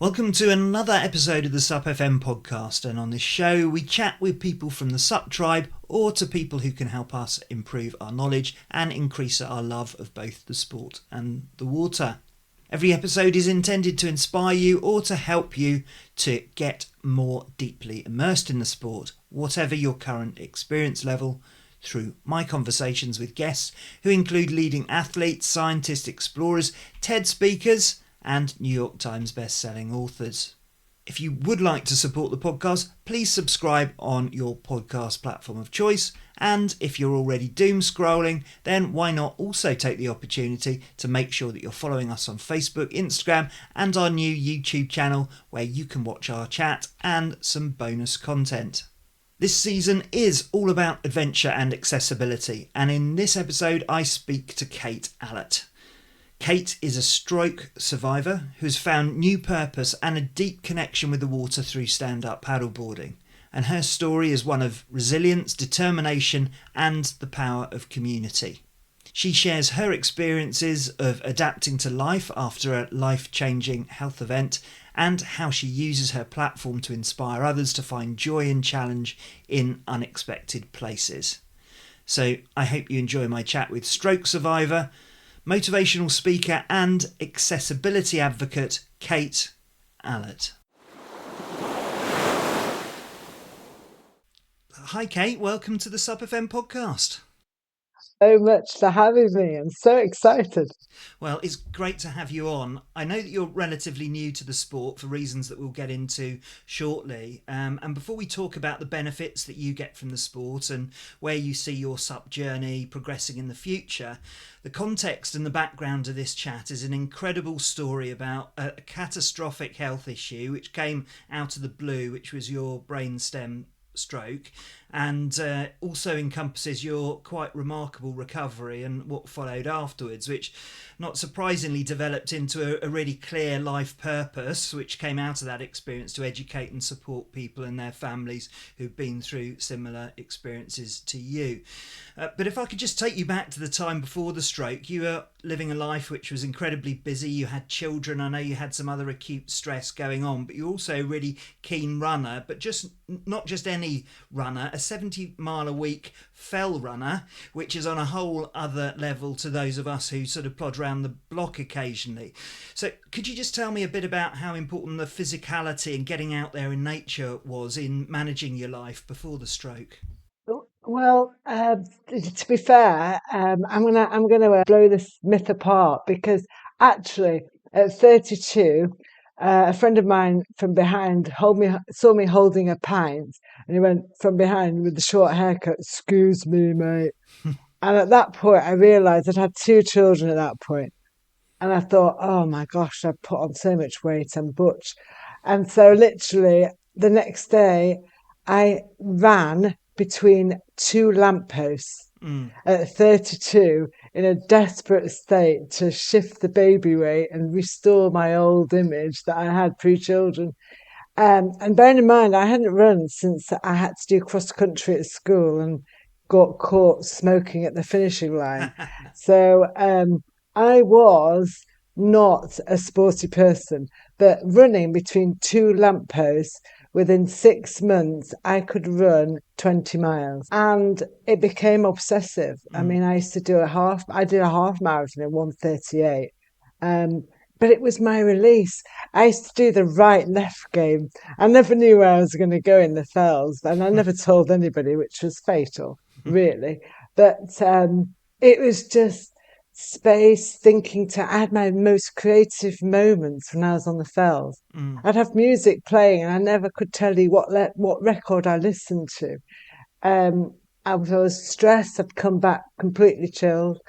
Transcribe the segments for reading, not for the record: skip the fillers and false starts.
Welcome to another episode of the SUPfm Podcast, and on this show we chat with people from the SUP tribe or to people who can help us improve our knowledge and increase our love of both the sport and the water. Every episode is intended to inspire you or to help you to get more deeply immersed in the sport, whatever your current experience level, through my conversations with guests who include leading athletes, scientists, explorers, TED speakers and New York Times best-selling authors. If you would like to support the podcast, please subscribe on your podcast platform of choice. And if you're already doom scrolling, then why not also take the opportunity to make sure that you're following us on Facebook, Instagram, and our new YouTube channel, where you can watch our chat and some bonus content. This season is all about adventure and accessibility, and in this episode I speak to Kate Allatt. Kate is a stroke survivor who's found new purpose and a deep connection with the water through stand-up paddleboarding. And her story is one of resilience, determination, and the power of community. She shares her experiences of adapting to life after a life-changing health event and how she uses her platform to inspire others to find joy and challenge in unexpected places. So I hope you enjoy my chat with stroke survivor, motivational speaker and accessibility advocate Kate Allatt. Hi Kate, welcome to the SUPfm Podcast. So much for having me. I'm so excited. Well, it's great to have you on. I know that you're relatively new to the sport for reasons that we'll get into shortly. And before we talk about the benefits that you get from the sport and where you see your SUP journey progressing in the future, the context and the background of this chat is an incredible story about a catastrophic health issue which came out of the blue, which was your brainstem stroke, and also encompasses your quite remarkable recovery and what followed afterwards, which not surprisingly developed into a really clear life purpose which came out of that experience to educate and support people and their families who've been through similar experiences to you. But if I could just take you back to the time before the stroke, you were living a life which was incredibly busy. You had children. I know you had some other acute stress going on, but you're also a really keen runner, but just not just any runner, a 70-mile-a-week fell runner, which is on a whole other level to those of us who sort of plod around the block occasionally. So could you just tell me a bit about how important the physicality and getting out there in nature was in managing your life before the stroke? Well, to be fair, I'm gonna blow this myth apart because actually, at 32, a friend of mine from behind saw me holding a pint, and he went from behind with the short haircut. "Excuse me, mate." And at that point, I realised I'd had two children at that point, and I thought, "Oh my gosh, I've put on so much weight. I'm butch." And so, literally, the next day, I ran between two lampposts at 32 in a desperate state to shift the baby weight and restore my old image that I had pre-children. And bearing in mind, I hadn't run since I had to do cross country at school and got caught smoking at the finishing line. So I was not a sporty person, but running between two lampposts within 6 months, I could run 20 miles and it became obsessive. I mean, I used to I did a half marathon in 1:38. Um, but it was my release. I used to do the right left game. I never knew where I was going to go in the fells, and I never told anybody, which was fatal, really. But it was just space thinking to. I had my most creative moments when I was on the fells. I'd have music playing, and I never could tell you what record I listened to. I was stressed. I'd come back completely chilled.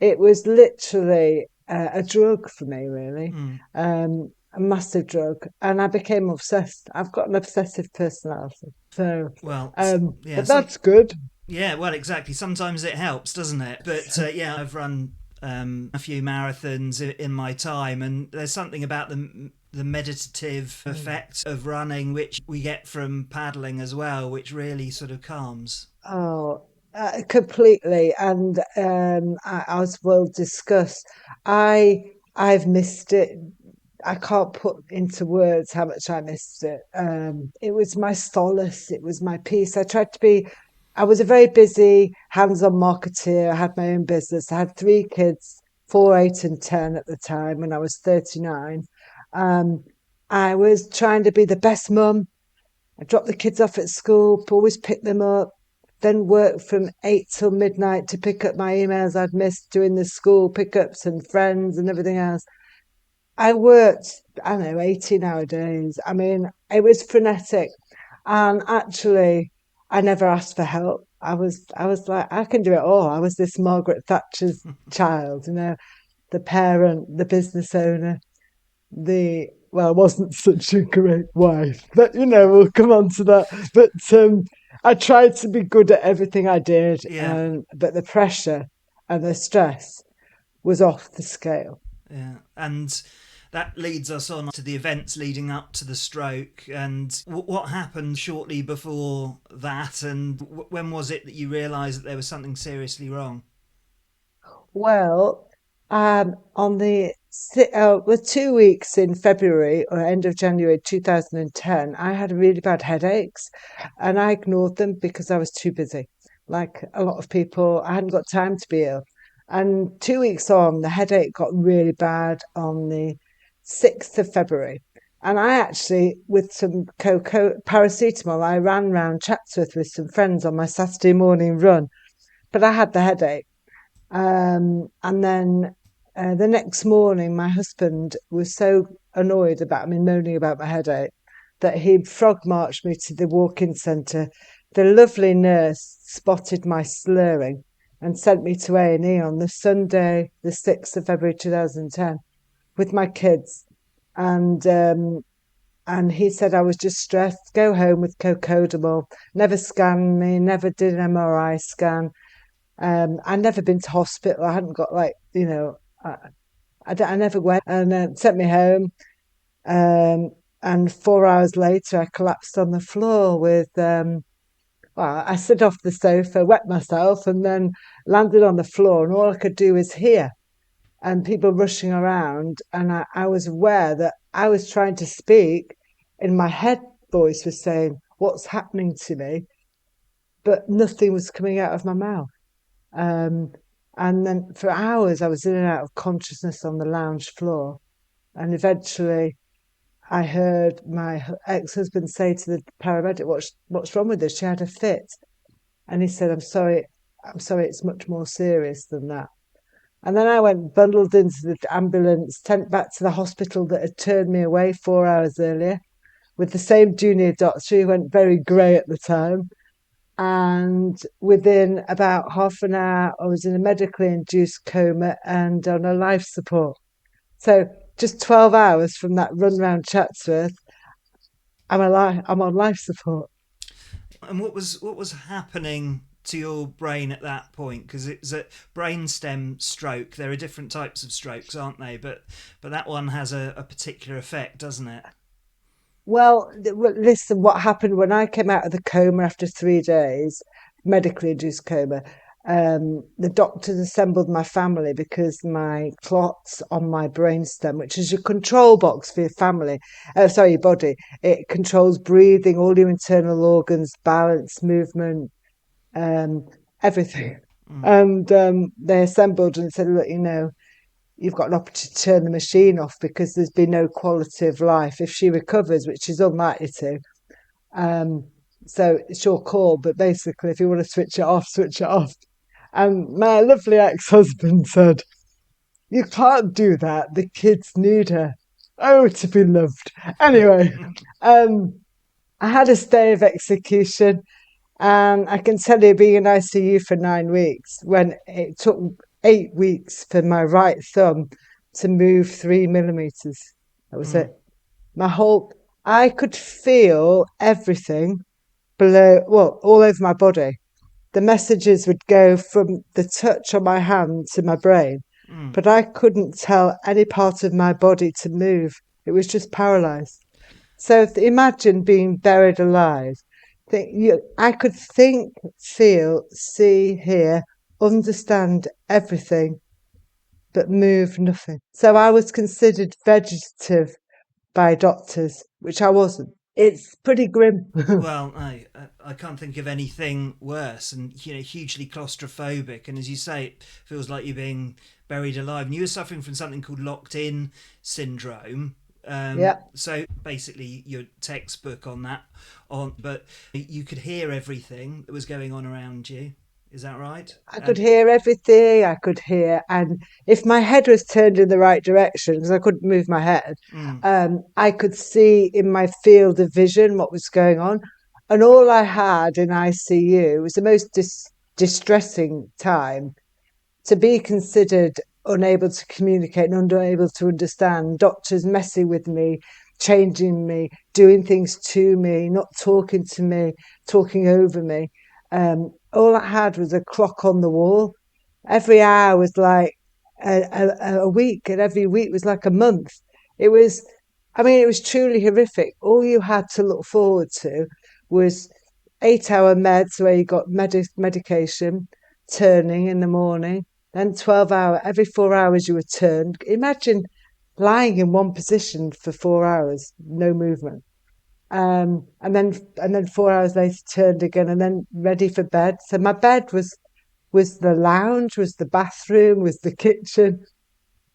It was literally a drug for me, really, a massive drug, and I became obsessed. I've got an obsessive personality, so Well, yeah, but that's good. yeah, well, exactly. Sometimes it helps, doesn't it? But yeah, I've run a few marathons in my time, and there's something about the meditative effect of running, which we get from paddling as well, which really sort of calms. Oh, completely. And as we'll discuss, I I've missed it. I can't put into words how much I missed it. It was my solace. It was my peace. I was a very busy hands-on marketeer. I had my own business. I had 3 kids, 4, 8, and 10 at the time when I was 39. Um, I was trying to be the best mum. I dropped the kids off at school, always pick them up, then work from 8 till midnight to pick up my emails I'd missed doing the school pickups and friends and everything else. I worked, I don't know, 18-hour days. I mean, it was frenetic. And actually, I never asked for help. I was like, I can do it all. I was this Margaret Thatcher's child, the parent, the business owner, I wasn't such a great wife, but we'll come on to that. But I tried to be good at everything I did, Yeah. But the pressure and the stress was off the scale. Yeah. And that leads us on to the events leading up to the stroke. And what happened shortly before that? And when was it that you realised that there was something seriously wrong? Well, on the 2 weeks in February or end of January 2010, I had really bad headaches, and I ignored them because I was too busy. Like a lot of people, I hadn't got time to be ill. And 2 weeks on, the headache got really bad on the 6th of February. And I actually, with some paracetamol, I ran round Chatsworth with some friends on my Saturday morning run, but I had the headache. And then the next morning, my husband was so annoyed about me moaning about my headache that he frog marched me to the walk-in centre. The lovely nurse spotted my slurring and sent me to A&E on the Sunday, the 6th of February 2010, with my kids. And he said I was just stressed. Go home with cocodamol. Never scanned me. Never did an MRI scan. I'd never been to hospital. I hadn't got I never went, and sent me home. And 4 hours later, I collapsed on the floor I slid off the sofa, wet myself, and then landed on the floor. And all I could do was hear and people rushing around. And I was aware that I was trying to speak, and my head voice was saying, "What's happening to me?" But nothing was coming out of my mouth. Um, and then for hours, I was in and out of consciousness on the lounge floor. And eventually, I heard my ex-husband say to the paramedic, "What's wrong with her? She had a fit." And he said, I'm sorry, it's much more serious than that." And then I went bundled into the ambulance, sent back to the hospital that had turned me away 4 hours earlier, with the same junior doctor who went very grey at the time. And within about half an hour, I was in a medically induced coma and on a life support. So just 12 hours from that run round Chatsworth, I'm on life support. And what was happening to your brain at that point? Because it's a brainstem stroke. There are different types of strokes, aren't they? But that one has a particular effect, doesn't it? Well, listen, what happened when I came out of the coma after 3 days, medically induced coma, the doctors assembled my family because my clots on my brainstem, which is your control box for your your body, it controls breathing, all your internal organs, balance, movement, everything. And they assembled and said, "Look, you've got an opportunity to turn the machine off because there's been no quality of life if she recovers, which she's unlikely to. So it's your call, but basically, if you want to switch it off, switch it off." And my lovely ex-husband said, "You can't do that. The kids need her. Oh, to be loved." Anyway, I had a stay of execution. And I can tell you, being in ICU for 9 weeks, when it took 8 weeks for my right thumb to move 3 millimeters. That was it. I could feel everything all over my body. The messages would go from the touch on my hand to my brain, but I couldn't tell any part of my body to move. It was just paralyzed. So imagine being buried alive. I could feel, see, hear, understand everything, but move nothing. So I was considered vegetative by doctors, which I wasn't. It's pretty grim. Well, I can't think of anything worse, and hugely claustrophobic. And as you say, it feels like you're being buried alive. And you were suffering from something called locked-in syndrome. Yeah. So basically, your textbook on that, but you could hear everything that was going on around you. Is that right? I could hear everything. I could hear, and if my head was turned in the right direction, because I couldn't move my head, I could see in my field of vision what was going on. And all I had in ICU was the most distressing time, to be considered unable to communicate and unable to understand, doctors messing with me, changing me, doing things to me, not talking to me, talking over me. All I had was a clock on the wall. Every hour was like a week, and every week was like a month. It was, I mean, it was truly horrific. All you had to look forward to was 8-hour meds where you got medication, turning in the morning, then 12-hour, every 4 hours you were turned. Imagine lying in one position for 4 hours, no movement. And then 4 hours later turned again, and then ready for bed. So my bed was the lounge, was the bathroom, was the kitchen.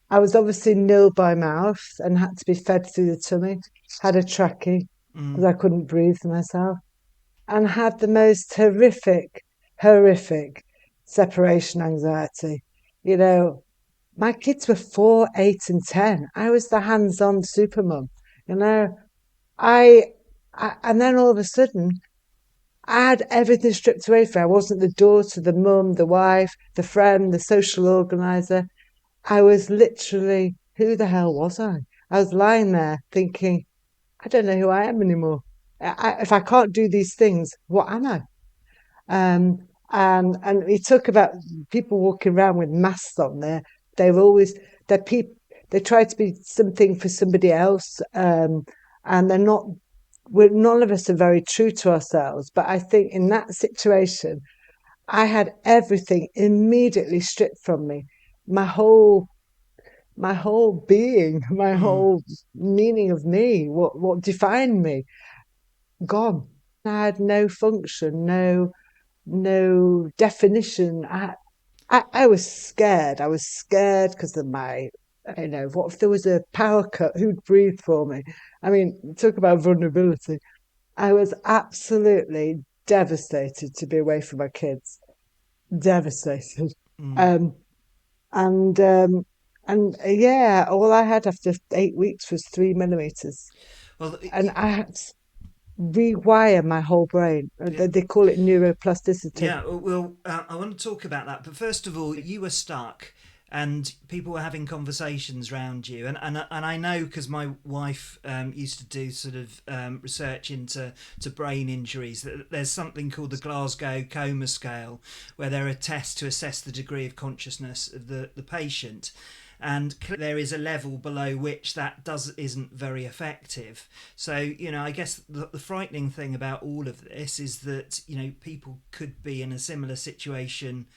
I was obviously nil by mouth and had to be fed through the tummy. Had a trachea because I couldn't breathe myself, and had the most horrific separation anxiety. You know, my kids were 4, 8, and 10. I was the hands-on super mum. You know, I, and then all of a sudden, I had everything stripped away from me. I wasn't the daughter, the mum, the wife, the friend, the social organizer. I was literally, who the hell was I? I was lying there thinking, I don't know who I am anymore. If I can't do these things, what am I? Um, and we talk about people walking around with masks on there. They're always they're people. They try to be something for somebody else, and they're not. None of us are very true to ourselves. But I think in that situation, I had everything immediately stripped from me. My whole being, my whole meaning of me, what defined me, gone. I had no function, no definition. I was scared. I was scared because of what if there was a power cut? Who'd breathe for me? I mean, talk about vulnerability. I was absolutely devastated to be away from my kids. Devastated. Um, and yeah, all I had after 8 weeks was 3 millimeters, Well, and I had to rewire my whole brain. They call it neuroplasticity. yeah. Well, I want to talk about that, but first of all, you were stuck, and people were having conversations around you, and I know because my wife used to do sort of research into brain injuries. That there's something called the Glasgow Coma Scale, where there are tests to assess the degree of consciousness of the patient. And there is a level below which that isn't very effective. So I guess the frightening thing about all of this is that people could be in a similar situation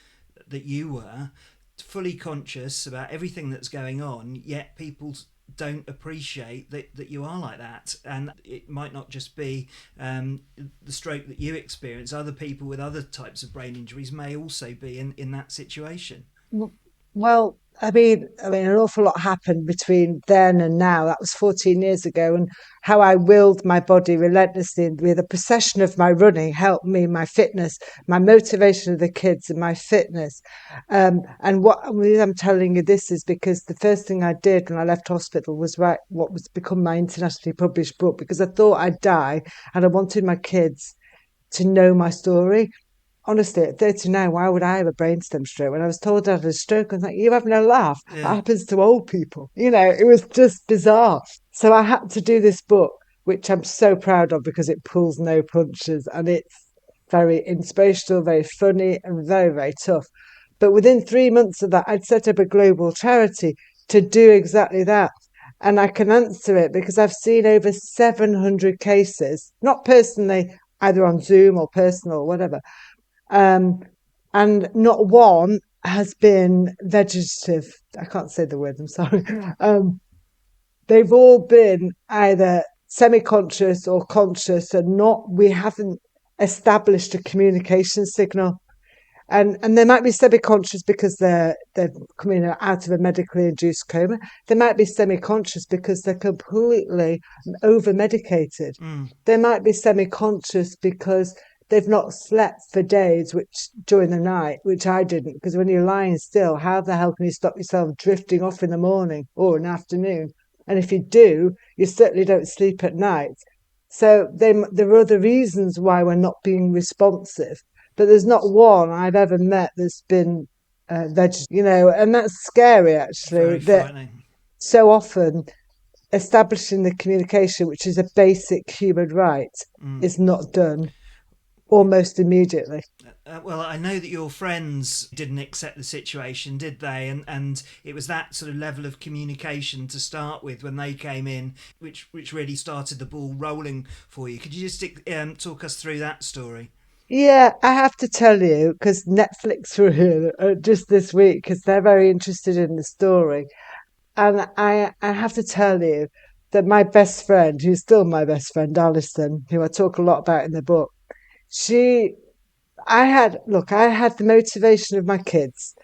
that you were, fully conscious about everything that's going on, yet people don't appreciate that you are like that. And it might not just be the stroke that you experience. Other people with other types of brain injuries may also be in that situation. Well, I mean, an awful lot happened between then and now. That was 14 years ago, and how I willed my body relentlessly with a procession of my running helped me, my fitness, my motivation of the kids, and my fitness. And what I'm telling you this is because the first thing I did when I left hospital was write what was become my internationally published book, because I thought I'd die, and I wanted my kids to know my story. Honestly, at 39, why would I have a brainstem stroke? When I was told I had a stroke, I was like, you're having a laugh. That Yeah. happens to old people. It was just bizarre. So I had to do this book, which I'm so proud of because it pulls no punches, and it's very inspirational, very funny, and very, very tough. But within 3 months of that, I'd set up a global charity to do exactly that. And I can answer it because I've seen over 700 cases, not personally, either on Zoom or personal or whatever, um, and not one has been vegetative. I can't say the word, I'm sorry. They've all been either semi-conscious or conscious, and we haven't established a communication signal. And they might be semi-conscious because they're coming out of a medically induced coma. They might be semi-conscious because they're completely over-medicated. They might be semi-conscious because they've not slept for days, which during the night, which I didn't, because when you're lying still, how the hell can you stop yourself drifting off in the morning or in the afternoon? And if you do, you certainly don't sleep at night. So there are other reasons why we're not being responsive. But there's not one I've ever met that's been vegetarian, and that's scary actually. Very frightening. So often establishing the communication, which is a basic human right, is not done almost immediately. Well, I know that your friends didn't accept the situation, did they? And it was that sort of level of communication to start with when they came in, which really started the ball rolling for you. Could you just talk us through that story? Yeah, I have to tell you, because Netflix were here just this week, because they're very interested in the story. And I have to tell you that my best friend, who's still my best friend, Alison, who I talk a lot about in the book, I had the motivation of my kids.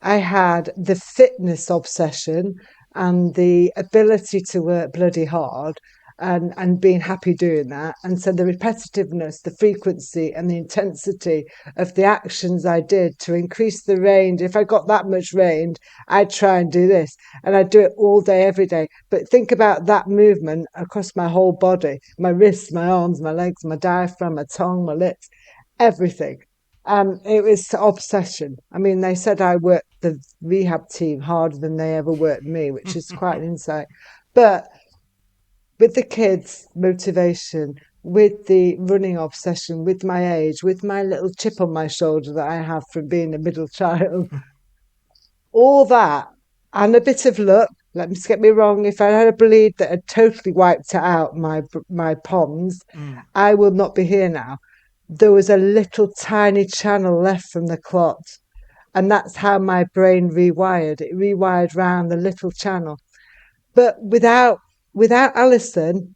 I had the fitness obsession and the ability to work bloody hard and being happy doing that. And so the repetitiveness, the frequency, and the intensity of the actions I did to increase the range. If I got that much range, I'd try and do this. And I'd do it all day, every day. But think about that movement across my whole body, my wrists, my arms, my legs, my diaphragm, my tongue, my lips, everything. It was obsession. I mean, they said I worked the rehab team harder than they ever worked me, which is quite an insight. But with the kids' motivation, with the running obsession, with my age, with my little chip on my shoulder that I have from being a middle child, all that, and a bit of luck. Let's get me wrong. If I had a bleed that had totally wiped out my pons, I would not be here now. There was a little tiny channel left from the clot. And that's how my brain rewired. It rewired round the little channel. But without Alison,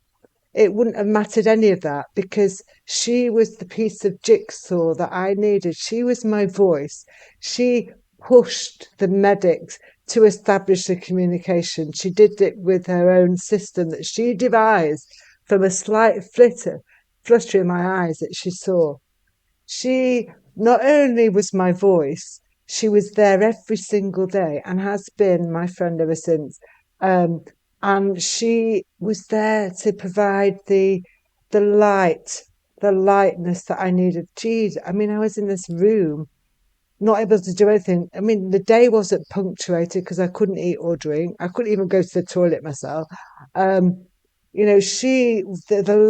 it wouldn't have mattered any of that, because she was the piece of jigsaw that I needed. She was my voice. She pushed the medics to establish the communication. She did it with her own system that she devised from a slight flutter in my eyes that she saw. She not only was my voice, she was there every single day and has been my friend ever since. And she was there to provide the lightness that I needed. Geez, I mean, I was in this room, not able to do anything. I mean, the day wasn't punctuated because I couldn't eat or drink. I couldn't even go to the toilet myself. The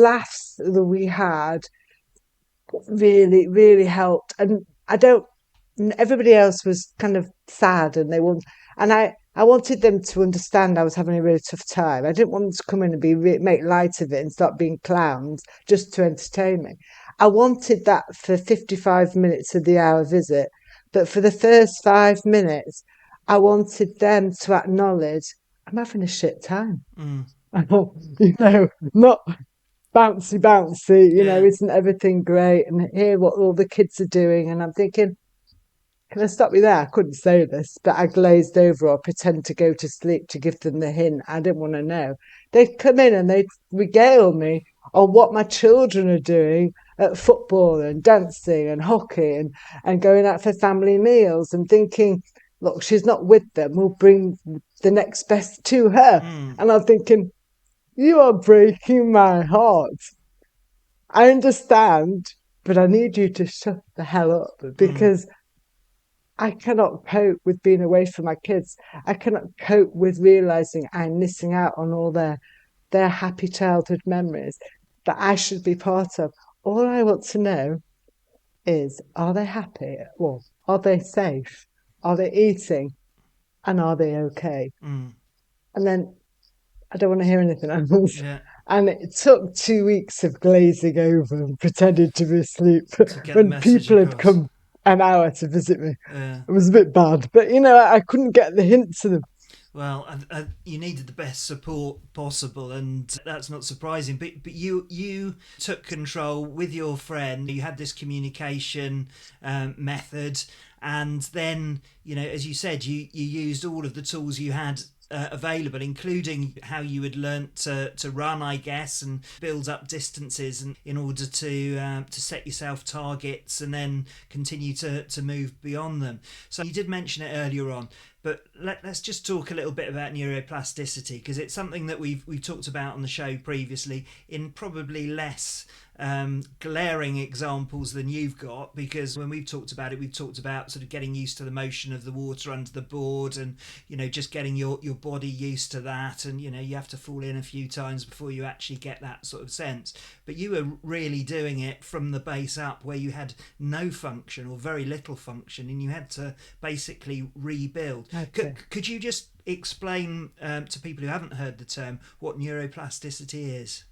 laughs that we had really, really helped. And everybody else was kind of sad, and I wanted them to understand I was having a really tough time. I didn't want them to come in and make light of it and start being clowns just to entertain me. I wanted that for 55 minutes of the hour visit, but for the first 5 minutes, I wanted them to acknowledge I'm having a shit time. Not bouncy, isn't everything great? And hear what all the kids are doing. And I'm thinking, can I stop you there? I couldn't say this, but I glazed over or pretend to go to sleep to give them the hint. I didn't want to know. They'd come in and they'd regale me on what my children are doing at football and dancing and hockey and going out for family meals, and thinking, look, she's not with them. We'll bring the next best to her. And I'm thinking, you are breaking my heart. I understand, but I need you to shut the hell up, because I cannot cope with being away from my kids. I cannot cope with realizing I'm missing out on all their happy childhood memories that I should be part of. All I want to know is, are they happy? Well, are they safe? Are they eating? And are they okay? And then I don't want to hear anything else. Yeah. And it took 2 weeks of glazing over and pretending to be asleep when people had come an hour to visit me. Uh, It was a bit bad, but I couldn't get the hints of them. Well, you needed the best support possible, and that's not surprising. But you took control with your friend. You had this communication method, and then as you said, you used all of the tools you had available, including how you had learnt to run, I guess, and build up distances, and in order to set yourself targets and then continue to move beyond them. So you did mention it earlier on. But let's just talk a little bit about neuroplasticity, because it's something that we've talked about on the show previously in probably less glaring examples than you've got, because when we've talked about it, we've talked about sort of getting used to the motion of the water under the board, and just getting your body used to that, and you have to fall in a few times before you actually get that sort of sense. But you were really doing it from the base up, where you had no function or very little function, and you had to basically rebuild. Okay. Could you just explain to people who haven't heard the term what neuroplasticity is?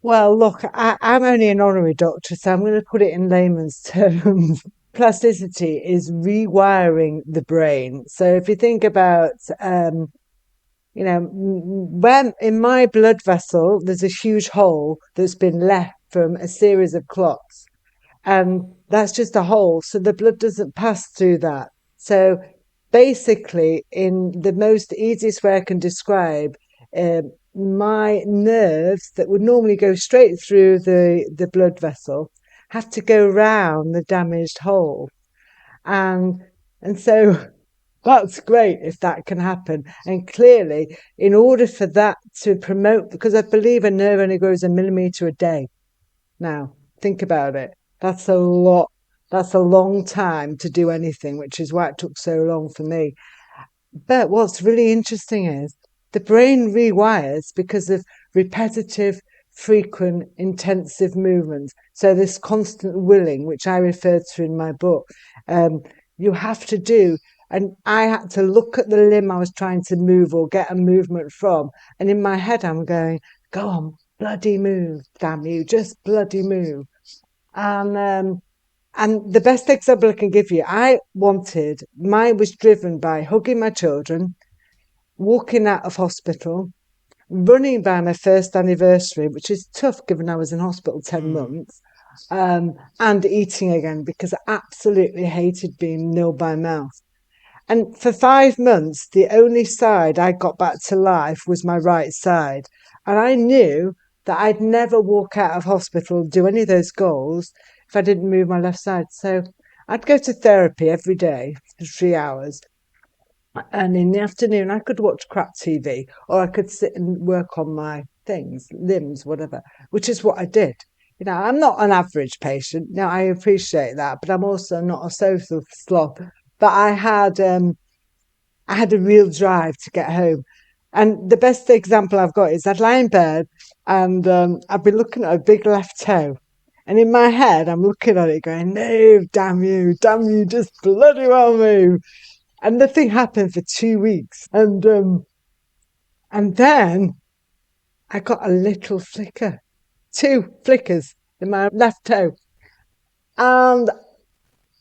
Well, look, I'm only an honorary doctor, so I'm going to put it in layman's terms. Plasticity is rewiring the brain. So if you think about, when in my blood vessel, there's a huge hole that's been left from a series of clots, and that's just a hole. So the blood doesn't pass through that. So basically, in the most easiest way I can describe, my nerves that would normally go straight through the blood vessel have to go round the damaged hole. And and so that's great if that can happen. And clearly, in order for that to promote, because I believe a nerve only grows a millimetre a day. Now, think about it. That's a lot. That's a long time to do anything, which is why it took so long for me. But what's really interesting is the brain rewires because of repetitive, frequent, intensive movements. So this constant willing, which I refer to in my book, you have to do. And I had to look at the limb I was trying to move or get a movement from. And in my head, I'm going, go on, bloody move, damn you, just bloody move. And the best example I can give you, mine was driven by hugging my children, walking out of hospital, running by my first anniversary, which is tough given I was in hospital 10 months, and eating again because I absolutely hated being nil by mouth. And for 5 months, the only side I got back to life was my right side. And I knew that I'd never walk out of hospital, do any of those goals if I didn't move my left side. So I'd go to therapy every day for 3 hours. And in the afternoon, I could watch crap TV, or I could sit and work on my things, limbs, whatever, which is what I did. I'm not an average patient. Now, I appreciate that, but I'm also not a social sloth. But I had a real drive to get home. And the best example I've got is I'd lie in bed and I'd be looking at a big left toe. And in my head, I'm looking at it going, move, damn you, just bloody well move. And the thing happened for 2 weeks. And then I got a little flicker, 2 flickers in my left toe. And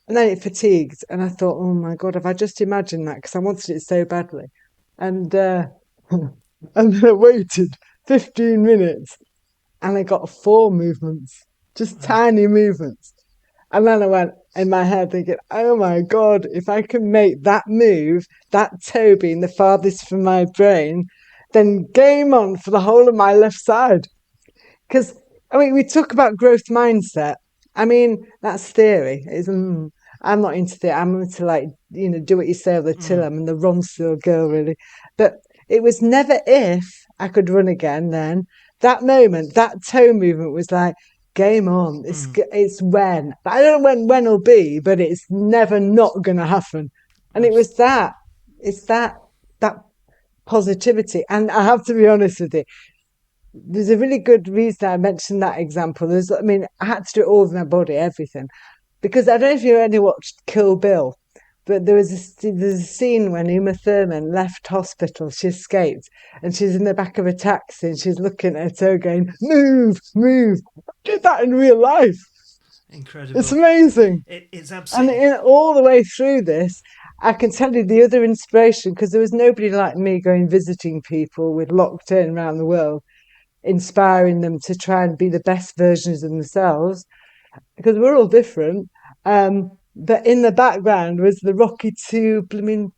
then it fatigued. And I thought, oh my God, have I just imagined that? Because I wanted it so badly. And and then I waited 15 minutes and I got 4 movements, just tiny movements. And then I went in my head thinking, oh my God, if I can make that move, that toe being the farthest from my brain, then game on for the whole of my left side. Because, we talk about growth mindset. That's theory. I'm not into theory. I'm into do what you say or the till. I'm the Ron Still girl, really. But it was never if I could run again then. That moment, that toe movement was like, game on. It's when. I don't know when will be, but it's never not going to happen. And it's that positivity. And I have to be honest with you, there's a really good reason I mentioned that example. I had to do it all with my body, everything. Because I don't know if you only watched Kill Bill, but there's a scene when Uma Thurman left hospital, she escaped, and she's in the back of a taxi and she's looking at her toe going, move, move. I did that in real life. Incredible. It's amazing. It's And absolutely... all the way through this, I can tell you the other inspiration, because there was nobody like me going visiting people with locked in around the world, inspiring them to try and be the best versions of themselves, because we're all different. But in the background was the Rocky Two blooming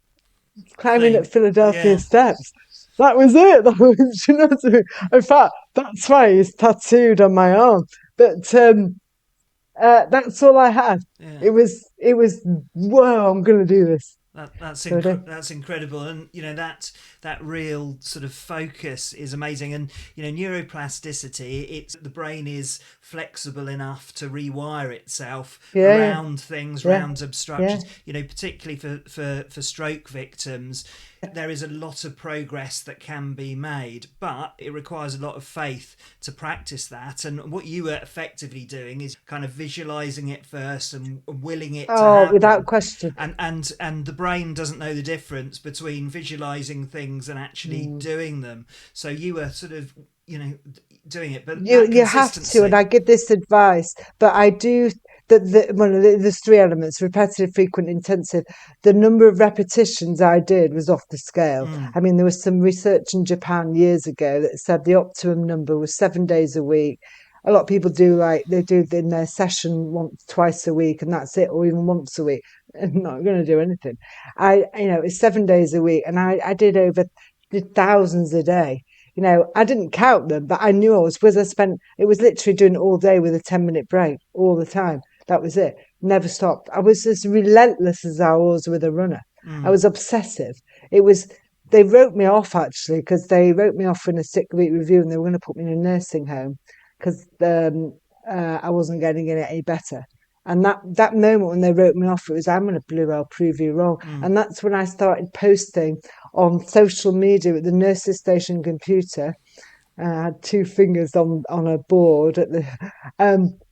climbing thing. at Philadelphia Yeah. steps. That was it. That was, you know what I mean? In fact, that's why it's tattooed on my arm. But that's all I had. Yeah. It was whoa, I'm gonna do this. So I did. That's incredible, and that real sort of focus is amazing. And neuroplasticity, it's the brain is flexible enough to rewire itself Yeah, around things, yeah, around yeah. obstructions. Particularly for stroke victims, there is a lot of progress that can be made, but it requires a lot of faith to practice that. And what you are effectively doing is kind of visualizing it first and willing it to Oh, without happen. question. And the brain doesn't know the difference between visualizing things and actually doing them. So you are sort of doing it, but that You have to, and consistency... I give this advice, but I do there's three elements: repetitive, frequent, intensive. The number of repetitions I did was off the scale. I mean, there was some research in Japan years ago that said the optimum number was 7 days a week. A lot of people they do in their session twice a week, and that's it, or even once a week. I'm not going to do anything. It's 7 days a week, and I did thousands a day. I didn't count them, but I knew I was, because it was literally doing it all day with a 10-minute break all the time. That was it. Never stopped. I was as relentless as I was with a runner. I was obsessive. They wrote me off, actually, because they wrote me off in a 6-week review, and they were going to put me in a nursing home because I wasn't getting it any better. And that moment when they wrote me off, it was, I'm going to I'll prove you wrong. And that's when I started posting on social media with the nurse's station computer. I had two fingers on a board at the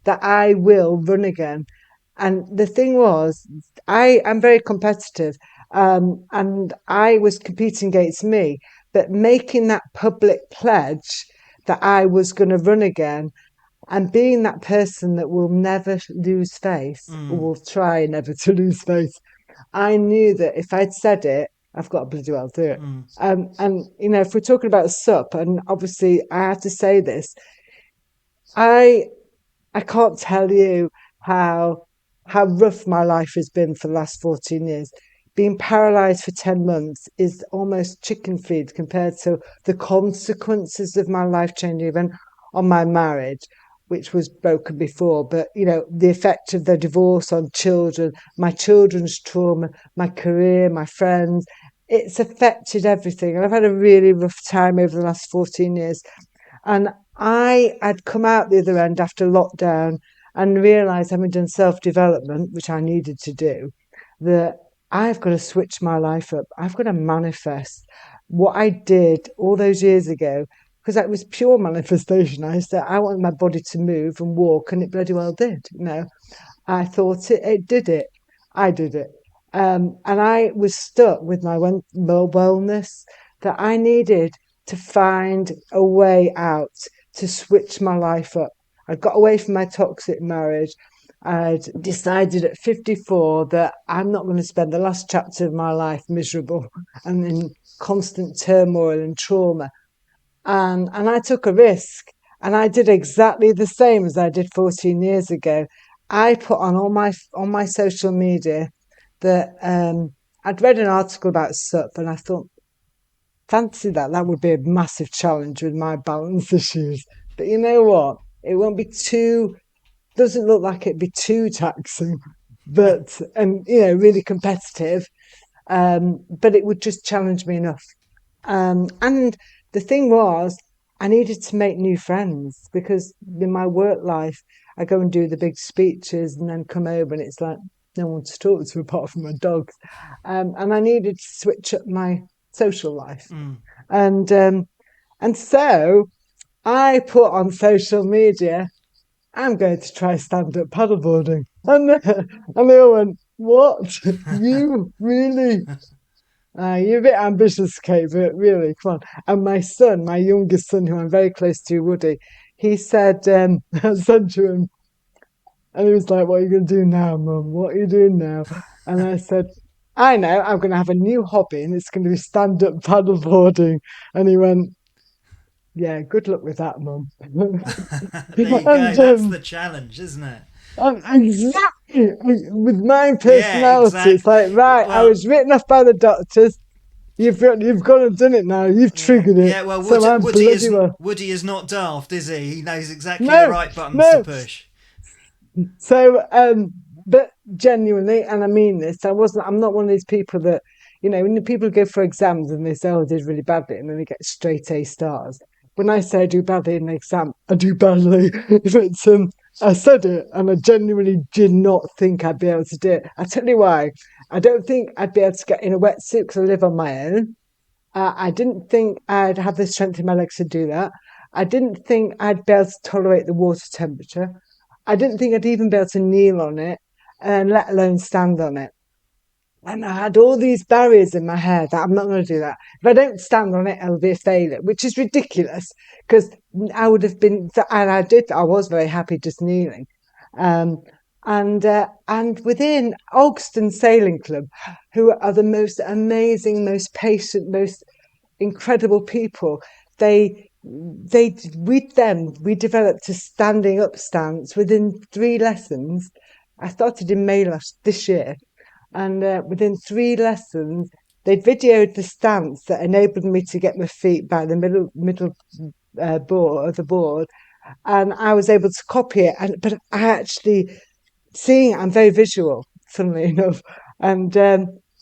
that I will run again. And the thing was, I am very competitive, and I was competing against me, but making that public pledge that I was going to run again, and being that person that will never lose face, or will try never to lose face, I knew that if I'd said it, I've got to bloody well do it. And if we're talking about SUP, and obviously I have to say this, I I can't tell you how rough my life has been for the last 14 years. Being paralyzed for 10 months is almost chicken feed compared to the consequences of my life-changing event on my marriage, which was broken before. But, the effect of the divorce on children, my children's trauma, my career, my friends, it's affected everything. And I've had a really rough time over the last 14 years. And I had come out the other end after lockdown and realised, having done self-development, which I needed to do, that I've got to switch my life up. I've got to manifest what I did all those years ago, because that was pure manifestation. I said, I want my body to move and walk, and it bloody well did. I thought it did it. I did it. And I was stuck with my wellness, that I needed to find a way out to switch my life up. I got away from my toxic marriage. I'd decided at 54 that I'm not going to spend the last chapter of my life miserable and in constant turmoil and trauma. And I took a risk, and I did exactly the same as I did 14 years ago. I put on my social media that I'd read an article about SUP, and I thought, fancy that would be a massive challenge with my balance issues. But you know what? It won't be doesn't look like it'd be too taxing, but and really competitive. But it would just challenge me enough. And the thing was, I needed to make new friends, because in my work life, I go and do the big speeches and then come home and it's like no one to talk to apart from my dogs. And I needed to switch up my social life. And so I put on social media, I'm going to try stand-up paddleboarding. And they all went, what? You really? You're a bit ambitious, Kate, but really, come on. And my youngest son, who I'm very close to, Woody, he said, I said to him, And he was like, "What are you going to do now, Mum? What are you doing now?" And I said, "I know, I'm going to have a new hobby and it's going to be stand-up paddleboarding." And he went, "Yeah, good luck with that, Mum." There you go. And That's the challenge, isn't it? exactly with my Yeah, personality, it's like, exactly. right, I Well, was written off by the doctors. You've gone and done it now. You've yeah, triggered it. yeah. Well, So I'm bloody well. Woody is not daft, is he? He knows exactly the No, right buttons to no. push. So, but genuinely, and I mean this, I'm not one of these people that, when the people go for exams and they say, "Oh, I did really badly," and then they get straight A stars. When I say I do badly in an exam, I do badly. If it's, I said it and I genuinely did not think I'd be able to do it. I tell you why. I don't think I'd be able to get in a wetsuit because I live on my own. I didn't think I'd have the strength in my legs to do that. I didn't think I'd be able to tolerate the water temperature. I didn't think I'd even be able to kneel on it, and let alone stand on it. And I had all these barriers in my head that I'm not going to do that. If I don't stand on it, I'll be a failure, which is ridiculous because I would have been, and I was very happy just kneeling. Um, and within Ogston Sailing Club, who are the most amazing, most patient, most incredible people, with them we developed a standing up stance within 3 lessons. I started in May this year, and within 3 lessons, they videoed the stance that enabled me to get my feet by the middle board of the board, and I was able to copy it. But I actually seeing it, I'm very visual, funnily enough. And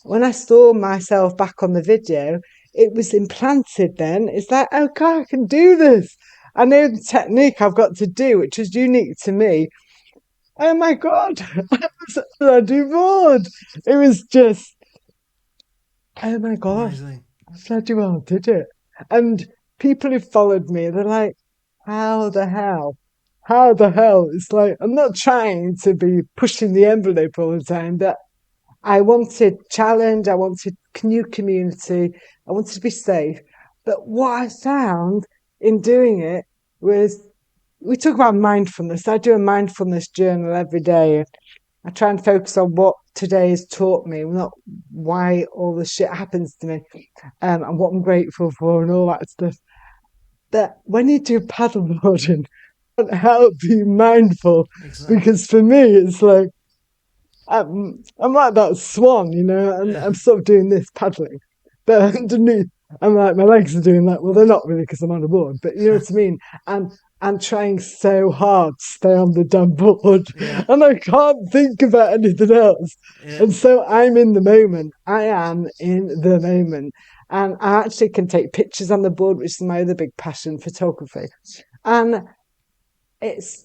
when I saw myself back on the video, it was implanted. Then it's like, oh God, I can do this. I know the technique I've got to do, which is unique to me. Oh my God, I was bloody bored. It was just, oh my God, Amazing. I bloody well did it. And people who followed me, they're like, how the hell? How the hell? It's like, I'm not trying to be pushing the envelope all the time, but I wanted challenge, I wanted new community, I wanted to be safe. But what I found in doing it was, we talk about mindfulness. I do a mindfulness journal every day. I try and focus on what today has taught me, not why all the shit happens to me, and what I'm grateful for and all that stuff. But when you do paddleboarding, it can't help being mindful, Exactly. because for me, it's like, I'm like that swan, and Yeah. I'm sort of doing this paddling. But underneath, I'm like, my legs are doing that. Well, they're not really because I'm on a board, but you know what I mean? And I'm trying so hard to stay on the damn board Yeah. and I can't think about anything else. Yeah. And so I'm in the moment. I am in the moment. And I actually can take pictures on the board, which is my other big passion, photography. And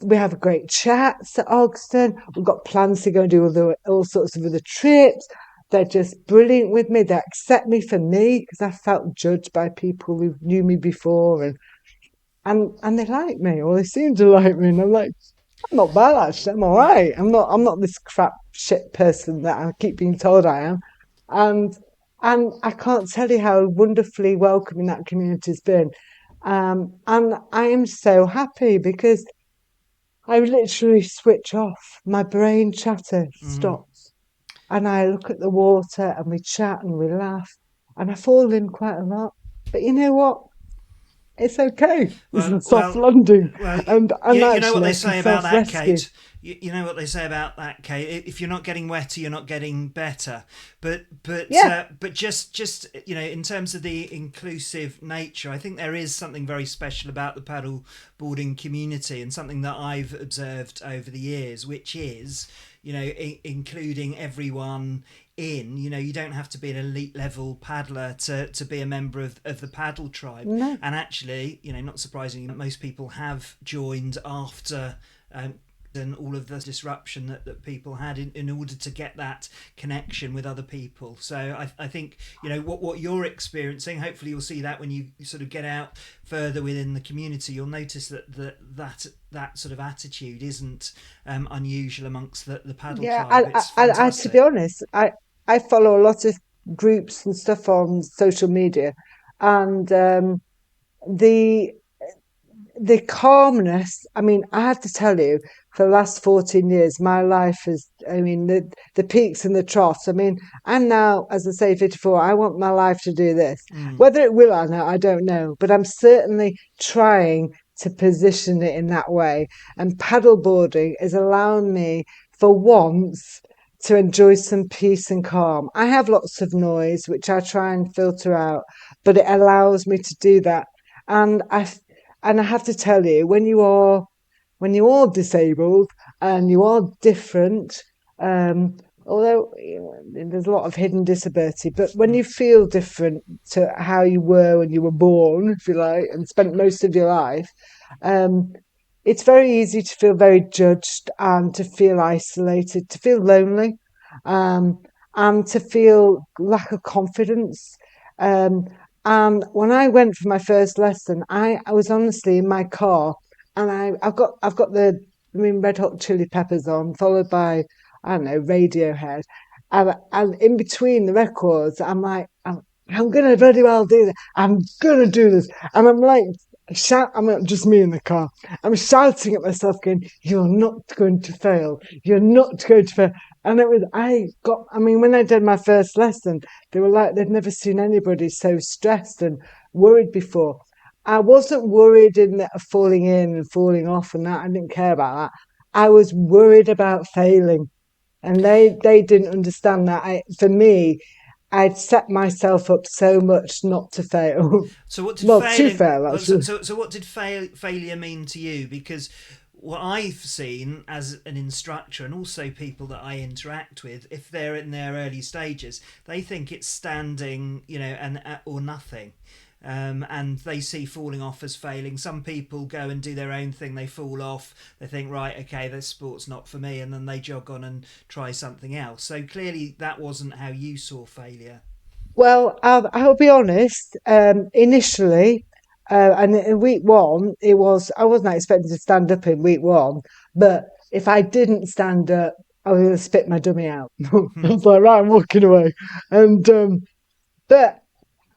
we have great chats at Ogston. We've got plans to go and do all sorts of other trips. They're just brilliant with me. They accept me for me because I felt judged by people who knew me before, and they like me, or they seem to like me. And I'm like, I'm not bad actually. I'm all right. I'm not this crap shit person that I keep being told I am. And and I can't tell you how wonderfully welcoming that community has been. And I am so happy because I literally switch off. My brain chatter Mm. stops. And I look at the water and we chat and we laugh. And I fall in quite a lot. But you know what? It's okay. It's Well, a soft well, landing. well. And You know what actually they I can say about that, self-rescue. Kate. You know what they say about that, Kate. If you're not getting wetter, you're not getting better. Yeah. But just in terms of the inclusive nature, I think there is something very special about the paddle boarding community, and something that I've observed over the years, which is including everyone in. You don't have to be an elite level paddler to be a member of the paddle tribe. No. And actually, not surprisingly, most people have joined after and all of the disruption that people had in order to get that connection with other people. So I think what you're experiencing, hopefully you'll see that when you sort of get out further within the community, you'll notice that sort of attitude isn't unusual amongst the paddle Yeah. tribe. It's To be fantastic. honest, I follow a lot of groups and stuff on social media. And the the calmness, I mean, I have to tell you, for the last 14 years, my life is, I mean, the peaks and the troughs. I mean, I'm now, as I say, 54. I want my life to do this. Whether it will or not, I don't know. But I'm certainly trying to position it in that way. And paddleboarding is allowing me, for once, to enjoy some peace and calm. I have lots of noise, which I try and filter out, but it allows me to do that. And I have to tell you, when you are disabled and you are different, although there's a lot of hidden disability, but when you feel different to how you were when you were born, if you like, and spent most of your life, um, it's very easy to feel very judged and to feel isolated, to feel lonely, um, and to feel lack of confidence. Um, and when I went for my first lesson, I was honestly in my car, and I've got the Red Hot Chili Peppers on, followed by, I don't know, Radiohead, and in between the records, I'm like, I'm gonna bloody well do this. I'm gonna do this, and I'm like, shout. I'm not just me in the car. I'm shouting at myself, going, "You're not going to fail. You're not going to fail." And it was, I mean, when I did my first lesson, they were like, they'd never seen anybody so stressed and worried before. I wasn't worried in that falling in and falling off and that. I didn't care about that. I was worried about failing. And they didn't understand that. For me, I'd set myself up so much not to fail. So what did Well, to failing? fail, actually. So what did failure mean to you? Because what I've seen as an instructor and also people that I interact with, if they're in their early stages, they think it's standing, and or nothing. And they see falling off as failing. Some people go and do their own thing, they fall off, they think, right, okay, this sport's not for me, and then they jog on and try something else. So clearly that wasn't how you saw failure. Well, I'll be honest. Initially, and in week one, I wasn't expecting to stand up in week one, but if I didn't stand up, I was going to spit my dummy out. I was like, right, I'm walking away. And but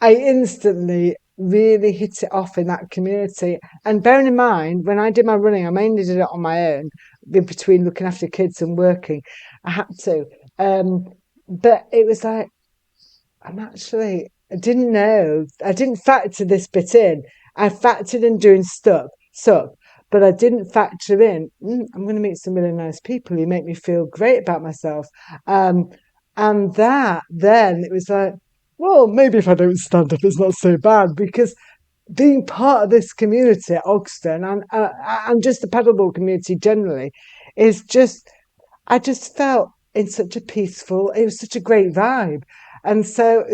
I instantly really hit it off in that community. And bearing in mind, when I did my running, I mainly did it on my own, in between looking after kids and working. I had to. But it was like, I didn't know, I didn't factor this bit in. I factored in doing stuff, but I didn't factor in, I'm going to meet some really nice people who make me feel great about myself. Um, and that then it was like, well, maybe if I don't stand up, it's not so bad, because being part of this community at Ogston and just the paddleboard community generally is just, I just felt in such a peaceful, it was such a great vibe. And so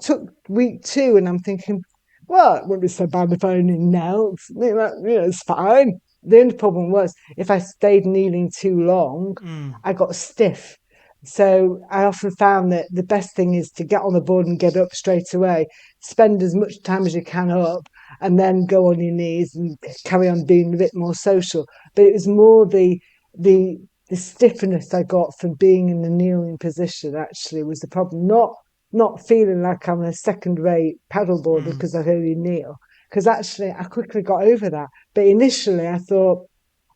took week two, and I'm thinking, well, it wouldn't be so bad if I only knelt. It's fine. The only problem was if I stayed kneeling too long, I got stiff. So I often found that the best thing is to get on the board and get up straight away, spend as much time as you can up, and then go on your knees and carry on being a bit more social. But it was more the the stiffness I got from being in the kneeling position actually was the problem. Not feeling like I'm a second rate paddleboarder because I only kneel. Because actually I quickly got over that. But initially I thought,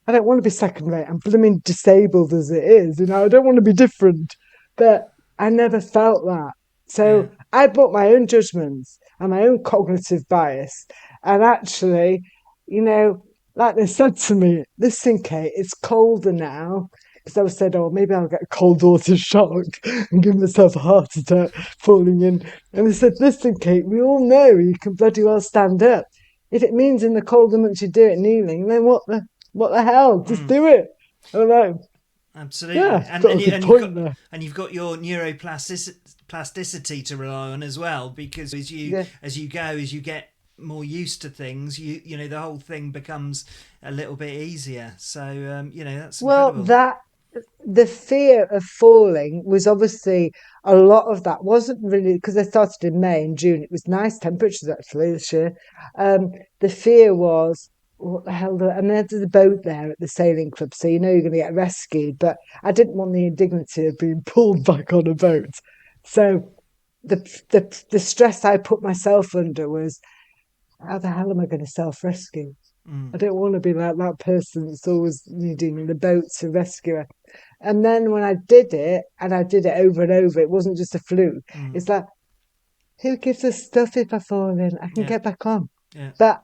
I don't want to be second rate. I'm blooming disabled as it is. I don't want to be different. But I never felt that. Yeah. So I brought my own judgments and my own cognitive bias. And actually, like they said to me, listen, Kate, it's colder now. Because I was said, oh, maybe I'll get a cold water shock and give myself a heart attack falling in. And they said, listen, Kate, we all know you can bloody well stand up. If it means in the colder months you do it kneeling, then what the hell? Just do it. I don't know. Absolutely. Yeah, and got and, a you, good and you've point got there. and you've got your neuroplasticity to rely on as well, because as you get more used to things, the whole thing becomes a little bit easier. So that's Well, incredible. the fear of falling was obviously a lot of that wasn't really because they started in May and June. It was nice temperatures actually this year. The fear was what the hell? And there's a boat there at the sailing club, so you're going to get rescued. But I didn't want the indignity of being pulled back on a boat. So the stress I put myself under was how the hell am I going to self rescue? I don't want to be like that person that's always needing the boat to rescue her. And then when I did it, and I did it over and over, it wasn't just a fluke. It's like, who gives a stuff if I fall in? I can get back on. Yeah. But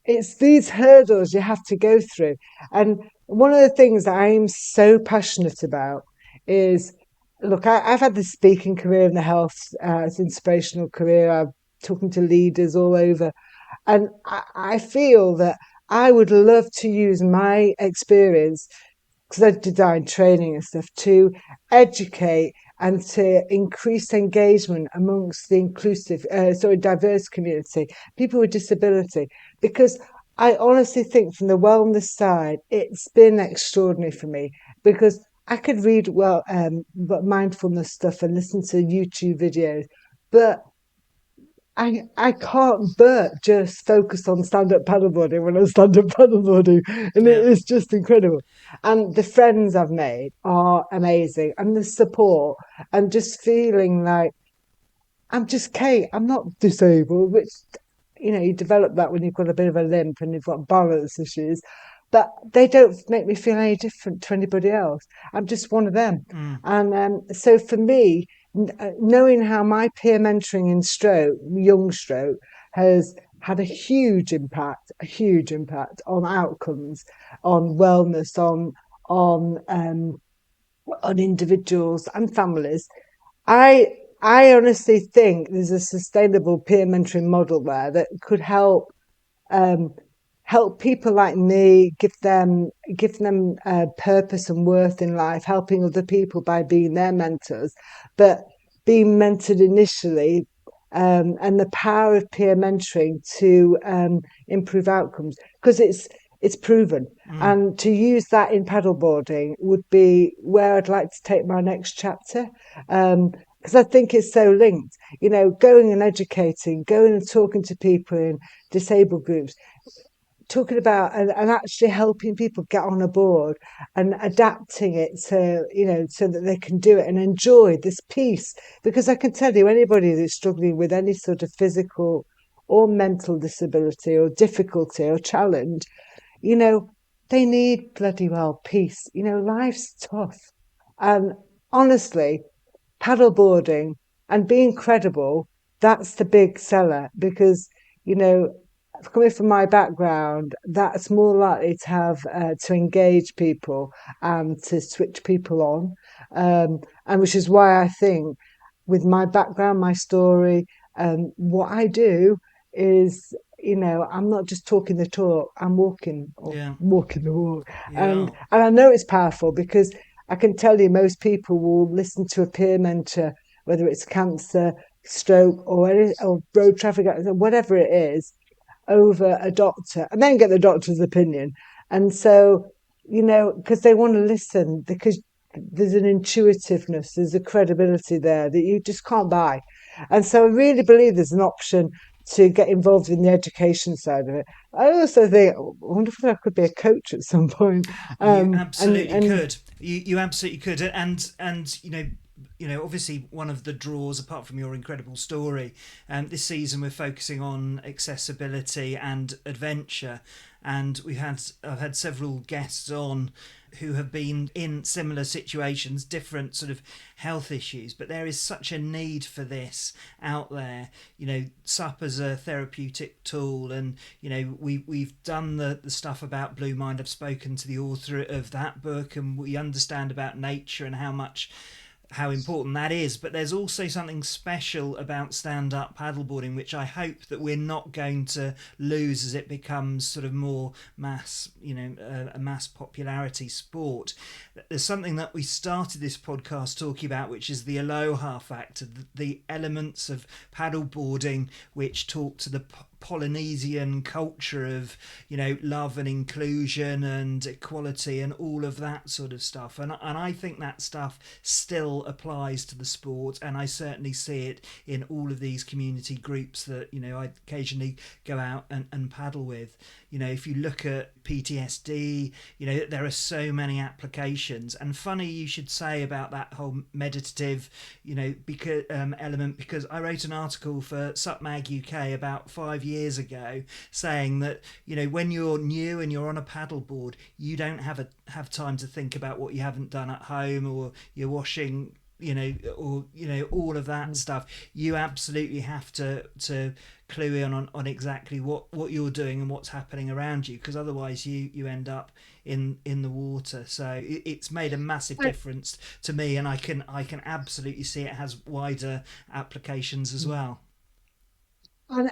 it's these hurdles you have to go through. And one of the things that I'm so passionate about is, look, I've had this speaking career in the health, it's inspirational career. I'm talking to leaders all over. And I feel that I would love to use my experience, because I design training and stuff, to educate and to increase engagement amongst the diverse community, people with disability. Because I honestly think from the wellness side, it's been extraordinary for me, because I could read mindfulness stuff and listen to YouTube videos, but I can't but just focus on stand-up paddleboarding when I stand up paddleboarding, and it is just incredible. And the friends I've made are amazing, and the support, and just feeling like I'm just Kate. I'm not disabled, which, you develop that when you've got a bit of a limp and you've got balance issues. But they don't make me feel any different to anybody else. I'm just one of them. And so for me, knowing how my peer mentoring in young stroke, has had a huge impact on outcomes, on wellness, on individuals and families. I I honestly think there's a sustainable peer mentoring model there that could um, help people like me, give them purpose and worth in life, helping other people by being their mentors, but being mentored initially, and the power of peer mentoring to improve outcomes, because it's proven. And to use that in paddleboarding would be where I'd like to take my next chapter. Because I think it's so linked, going and educating, going and talking to people in disabled groups, talking about and actually helping people get on a board and adapting it to, so that they can do it and enjoy this piece. Because I can tell you, anybody that's struggling with any sort of physical or mental disability or difficulty or challenge, they need bloody well peace. Life's tough. And honestly, paddleboarding and being credible, that's the big seller, because, coming from my background, that's more likely to have to engage people and to switch people on. And which is why I think, with my background, my story, what I do is, I'm not just talking the talk, I'm walking the walk. And I know it's powerful, because I can tell you most people will listen to a peer mentor, whether it's cancer, stroke, or road traffic accident, whatever it is, over a doctor, and then get the doctor's opinion. And so, because they want to listen, because there's an intuitiveness, there's a credibility there that you just can't buy. And so I really believe there's an option to get involved in the education side of it. I also think, I wonder if I could be a coach at some point. You absolutely could. You absolutely could. And obviously one of the draws, apart from your incredible story, this season we're focusing on accessibility and adventure. And I've had several guests on who have been in similar situations, different sort of health issues, but there is such a need for this out there. SUP as a therapeutic tool, and we've done the stuff about Blue Mind. I've spoken to the author of that book, and we understand about nature and how important that is. But there's also something special about stand-up paddleboarding, which I hope that we're not going to lose as it becomes sort of more mass, a mass popularity sport. There's something that we started this podcast talking about, which is the aloha factor, the elements of paddleboarding which talk to the Polynesian culture of love and inclusion and equality and all of that sort of stuff, and I think that stuff still applies to the sport, and I certainly see it in all of these community groups that I occasionally go out and paddle with. If you look at PTSD, there are so many applications. And funny you should say about that whole meditative element, because I wrote an article for SUP Mag UK about 5 years ago, saying that, when you're new and you're on a paddleboard, you don't have time to think about what you haven't done at home, or you're washing, or all of that stuff. You absolutely have to clue in on exactly what you're doing and what's happening around you, because otherwise you end up in the water. So it's made a massive difference to me, and I can absolutely see it has wider applications as well. And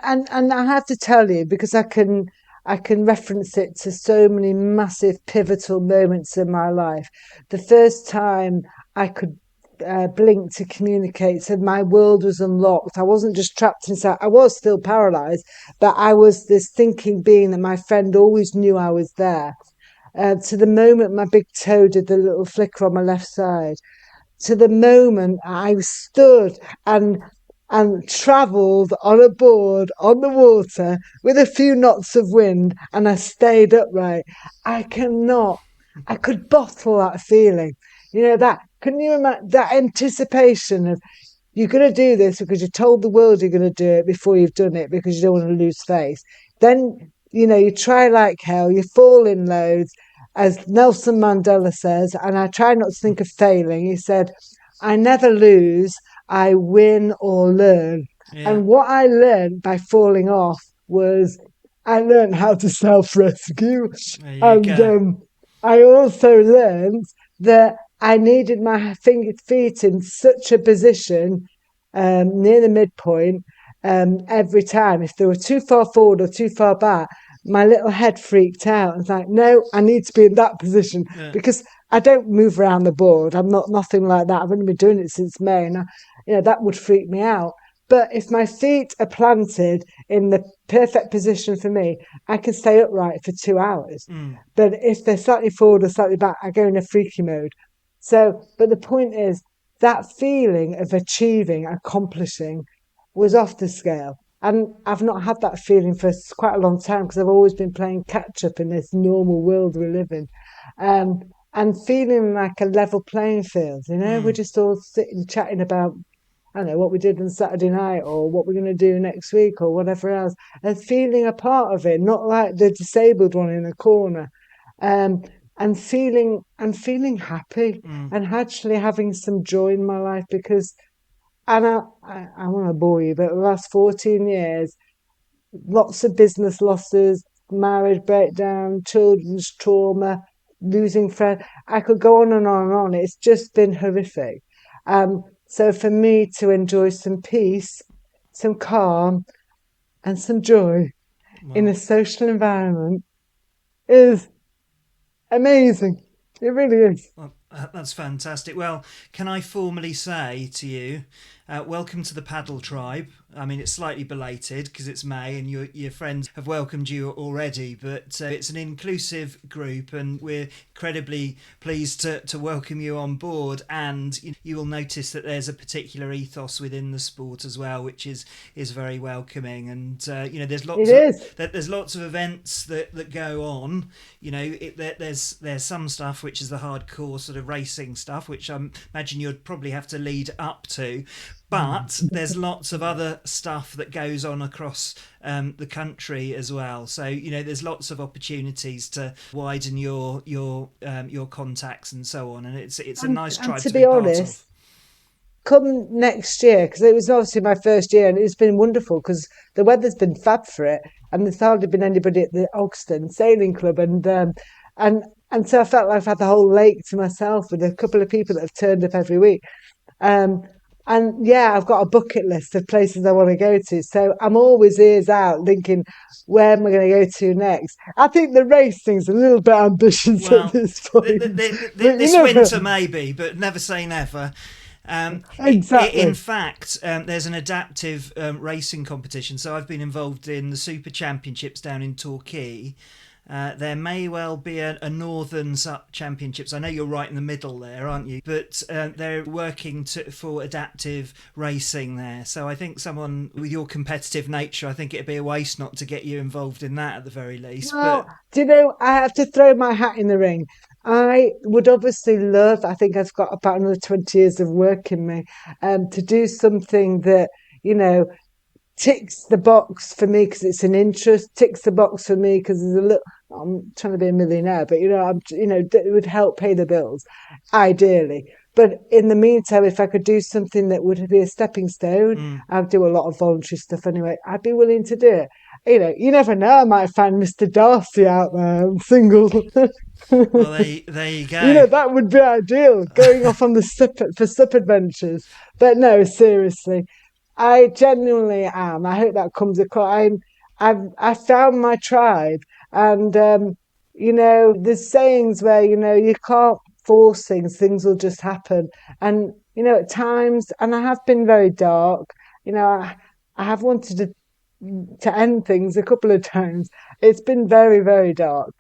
I have to tell you, because I can reference it to so many massive pivotal moments in my life. The first time I could blink to communicate, so my world was unlocked. I wasn't just trapped inside. I was still paralyzed, but I was this thinking being that my friend always knew I was there. To the moment my big toe did the little flicker on my left side, to the moment I stood and travelled on a board on the water with a few knots of wind, and I stayed upright. I cannot, I could bottle that feeling. That, can you imagine that anticipation of, you're going to do this because you told the world you're going to do it before you've done it, because you don't want to lose face. Then, you try like hell, you fall in loads, as Nelson Mandela says, and I try not to think of failing. He said, I never lose, I win or learn. Yeah, And what I learned by falling off was, I learned how to self-rescue. there you And go. I also learned that I needed my feet in such a position near the midpoint every time. If they were too far forward or too far back, my little head freaked out. I was like, no, I need to be in that position, Yeah. because I don't move around the board. I'm not nothing like that. I've only been doing it since May, and that would freak me out. But if my feet are planted in the perfect position for me, I can stay upright for 2 hours. Mm. But if they're slightly forward or slightly back, I go in a freaky mode. So, but the point is, that feeling of achieving, accomplishing, was off the scale. And I've not had that feeling for quite a long time, because I've always been playing catch up in this normal world we live in. Um, and feeling like a level playing field. We're Mm. just all sitting chatting about, I don't know, what we did on Saturday night, or what we're going to do next week, or whatever else, and feeling a part of it, not like the disabled one in a corner. Um, and feeling happy, Mm. and actually having some joy in my life, because, and I want to bore you, but the last 14 years, lots of business losses, marriage breakdown, children's trauma, losing friends. I could go on and on and on. It's just been horrific. So for me to enjoy some peace, some calm, and some joy in a Well, social environment is amazing. It really is. that's fantastic. Well, can I formally say to you, welcome to the Paddle Tribe. I mean, it's slightly belated because it's May and your friends have welcomed you already, but it's an inclusive group, and we're incredibly pleased to welcome you on board. And you will notice that there's a particular ethos within the sport as well, which is very welcoming. And there's It lots of is. there's lots of events that go on. There's some stuff which is the hardcore sort of racing stuff, which I imagine you'd probably have to lead up to. But there's lots of other stuff that goes on across the country as well. So there's lots of opportunities to widen your contacts and so on, and it's a nice And tribe to to be be part of. honest, come next year, because it was obviously my first year, and it's been wonderful because the weather's been fab for it, and there's hardly been anybody at the Ogston Sailing Club, and and so I felt like I've had the whole lake to myself, with a couple of people that have turned up every week. Um, and yeah, I've got a bucket list of places I want to go to. So I'm always ears out thinking, where am I going to go to next? I think the race thing's a little bit ambitious at Well, this point. But you this never. winter maybe, but never say never. In Exactly. fact, there's an adaptive racing competition. So I've been involved in the Super Championships down in Torquay. There may well be a Northern SUP Championships. I know you're right in the middle there, aren't you? But they're working for adaptive racing there. So I think someone with your competitive nature, I think it'd be a waste not to get you involved in that at the very least. Well, But do you know, I have to throw my hat in the ring. I would obviously love, I think I've got about another 20 years of work in me, to do something that, you know, ticks the box for me because it's an interest, ticks the box for me because there's a little, I'm trying to be a millionaire, but it would help pay the bills, ideally. But in the meantime, if I could do something that would be a stepping stone, I'd do a lot of voluntary stuff anyway. I'd be willing to do it. You never know. I might find Mr. Darcy out there, single. Well, there you go. That would be ideal, going off on the SUP adventures. But no, seriously, I genuinely am. I hope that comes across. I found my tribe, and there's sayings where you can't force things; things will just happen. And at times, and I have been very dark. I have wanted to end things a couple of times. It's been very, very dark.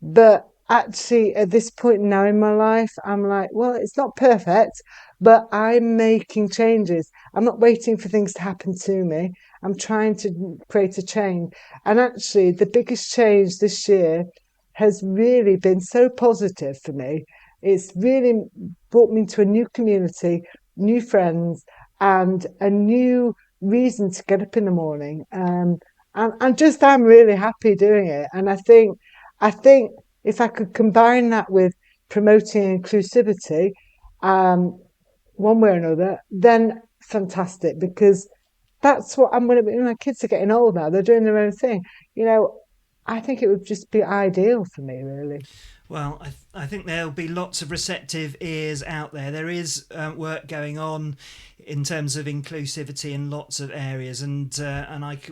But actually, at this point now in my life, I'm like, well, it's not perfect, but I'm making changes. I'm not waiting for things to happen to me. I'm trying to create a change. And actually, the biggest change this year has really been so positive for me. It's really brought me to a new community, new friends, and a new reason to get up in the morning. And I'm really happy doing it. And I think if I could combine that with promoting inclusivity, one way or another, then fantastic, because that's what I'm going to be. My kids are getting old now; they're doing their own thing. I think it would just be ideal for me, really. Well, I think there'll be lots of receptive ears out there. There is work going on in terms of inclusivity in lots of areas, and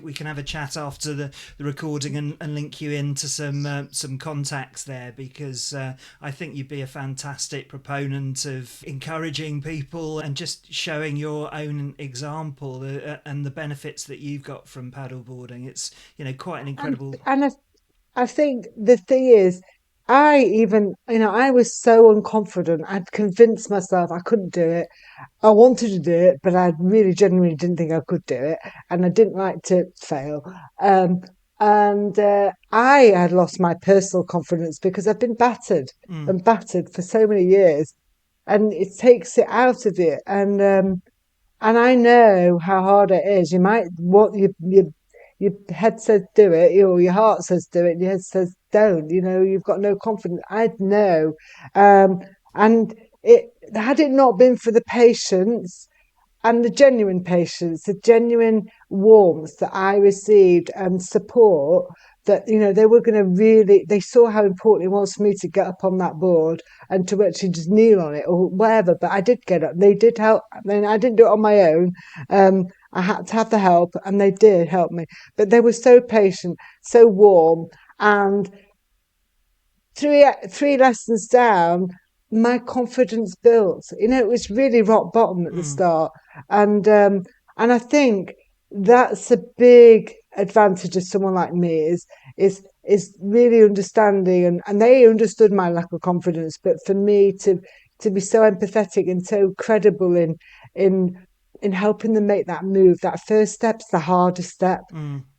we can have a chat after the recording and link you into some contacts there, because I think you'd be a fantastic proponent of encouraging people and just showing your own example and the benefits that you've got from paddleboarding. It's quite an incredible. And I think the thing is, I was so unconfident. I'd convinced myself I couldn't do it. I wanted to do it, but I really genuinely didn't think I could do it. And I didn't like to fail. And I had lost my personal confidence because I've been battered and battered for so many years. And it takes it out of you. And I know how hard it is. You might your head says do it, your heart says do it, and your head says don't. You've got no confidence. I know, and it had it not been for the patience and the genuine patience, the genuine warmth that I received and support, that they were going to really, they saw how important it was for me to get up on that board and to actually just kneel on it or whatever. But I did get up. They did help. I mean, I didn't do it on my own. I had to have the help, and they did help me. But they were so patient, so warm, and three lessons down, my confidence built. It was really rock bottom at the start, and I think that's a big advantage of someone like me is really understanding, and they understood my lack of confidence. But for me to be so empathetic and so credible in helping them make that move, that first step's the hardest step.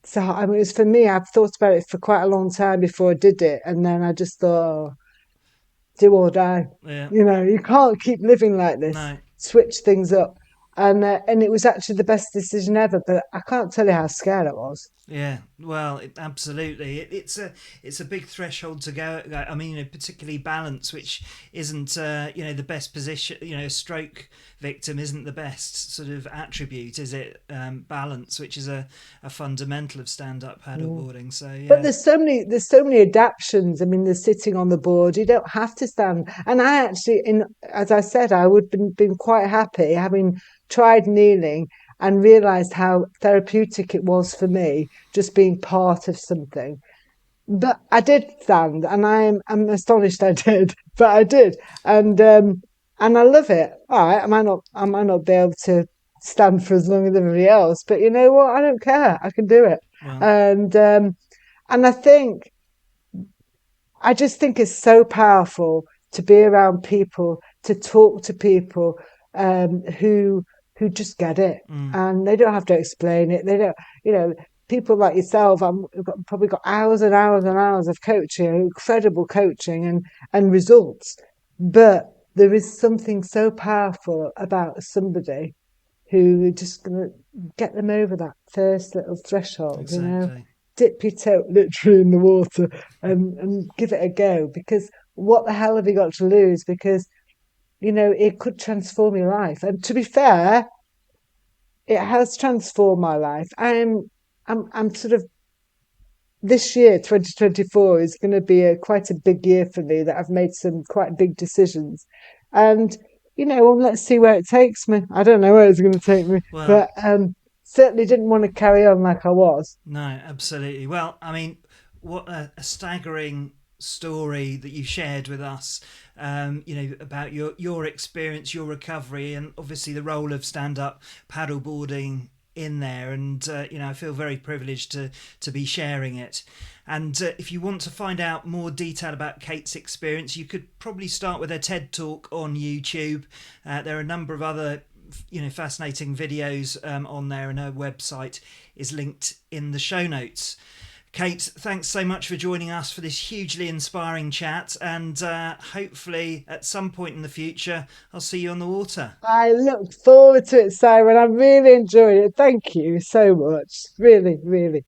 So I mean, it's for me. I've thought about it for quite a long time before I did it, and then I just thought, do or die. Yeah. You can't keep living like this. No. Switch things up, and it was actually the best decision ever. But I can't tell you how scared I was. Yeah, well, absolutely. It's a big threshold to go. I mean, particularly balance, which isn't the best position. A stroke victim isn't the best sort of attribute, is it? Balance, which is a fundamental of stand-up paddleboarding. So yeah. But there's so many adaptions. I mean, there's sitting on the board. You don't have to stand. And I actually, as I said, I would been quite happy having tried kneeling and realised how therapeutic it was for me, just being part of something. But I did stand, and I'm astonished I did, but I did, and I love it. All right, I might not be able to stand for as long as everybody else, but you know what? I don't care. I can do it, Wow. And I just think it's so powerful to be around people, to talk to people who just get it, and they don't have to explain it. They don't, people like yourself. I've probably got hours and hours and hours of coaching, incredible coaching and results. But there is something so powerful about somebody who are just going to get them over that first little threshold, Exactly. dip your toe literally in the water and give it a go, because what the hell have you got to lose? Because, it could transform your life. And to be fair, it has transformed my life. I'm sort of, this year, 2024, is going to be quite a big year for me, that I've made some quite big decisions. And, well, let's see where it takes me. I don't know where it's going to take me, Well, but certainly didn't want to carry on like I was. no, absolutely. Well, I mean, what a staggering story that you shared with us. About your experience, your recovery, and obviously the role of stand up paddleboarding in there. And I feel very privileged to be sharing it. And if you want to find out more detail about Kate's experience, you could probably start with her TED talk on YouTube. There are a number of other fascinating videos on there, and her website is linked in the show notes. Kate, thanks so much for joining us for this hugely inspiring chat, and hopefully at some point in the future I'll see you on the water. I look forward to it, Simon. I really enjoyed it. Thank you so much. Really, really.